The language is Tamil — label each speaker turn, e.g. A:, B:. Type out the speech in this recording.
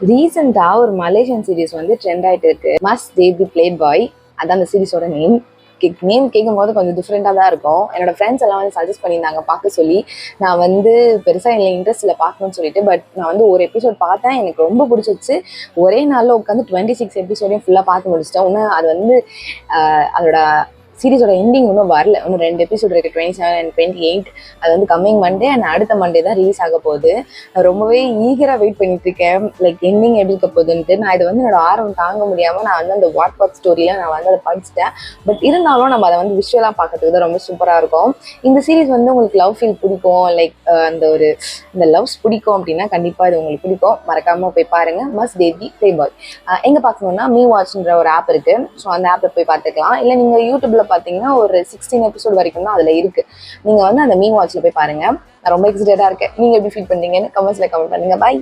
A: ரீசெண்டாக ஒரு மலேசியன் சீரிஸ் வந்து ட்ரெண்ட் ஆகிட்டு இருக்கு. மஸ்ட் தே பி பிளேட் பாய், அதான் அந்த சீரிஸோட நேம். கேட்கும் போது கொஞ்சம் டிஃப்ரெண்டாக தான் இருக்கும். என்னோட ஃப்ரெண்ட்ஸ் எல்லாம் வந்து சஜஸ்ட் பண்ணியிருந்தாங்க பார்க்க சொல்லி. நான் வந்து பெருசாக எனக்கு இன்ட்ரெஸ்ட் இல்லை பார்க்கணும்னு சொல்லிட்டு. பட் நான் வந்து ஒரு எபிசோட் பார்த்தேன், எனக்கு ரொம்ப பிடிச்சிருச்சு. ஒரே நாளில் உட்காந்து 26 எபிசோடையும் ஃபுல்லாக பார்த்து முடிச்சிட்டேன். இன்னும் அது வந்து அதோட சீரிஸோட எண்டிங் இன்னும் வரல. இன்னும் 2 எபிசோட் இருக்குது, 27 and 28. அது வந்து கம்மிங் மண்டே அண்ட் அடுத்த மண்டே தான் ரிலீஸ் ஆக போகுது. நான் ரொம்பவே ஈகராக வெயிட் பண்ணிட்டு இருக்கேன், லைக் எண்டிங் எப்படி இருக்க போகுதுன்ட்டு. நான் இது வந்து என்னோட ஆர்வம் தாங்க முடியாமல் நான் வந்து அந்த வாட்பாட் ஸ்டோரியில் நான் வந்து அதை படிச்சுட்டேன். பட் இருந்தாலும் நம்ம அதை வந்து விஷுவலாக பார்க்கறதுக்கு தான் ரொம்ப சூப்பராக இருக்கும். இந்த சீரிஸ் வந்து உங்களுக்கு லவ் ஃபீல் பிடிக்கும், லைக் இந்த லவ்ஸ் பிடிக்கும் அப்படின்னா கண்டிப்பாக இது உங்களுக்கு பிடிக்கும். மறக்காமல் போய் பாருங்கள். மஸ்ட் தே பி பிளேட் பாய். எங்கே பார்க்கணுன்னா மீ வாட்ச்ன்ற ஒரு ஆப் இருக்குது. ஸோ அந்த ஆப்பில் போய் பார்த்துக்கலாம். இல்லை நீங்கள் யூடியூப்பில் பார்த்தீங்கன்னா ஒரு 16 எபிசோட் வரைக்கும் தான் அதில் இருக்குது. நீங்கள் வந்து அந்த மீ வாட்சில் போய் பாருங்கள். நான் ரொம்ப எக்ஸைட்டடாக இருக்கேன். நீங்கள் எப்படி ஃபீல் பண்ணுறீங்கன்னு கமெண்ட்ஸில் கமெண்ட் பண்ணுங்கள். பாய்.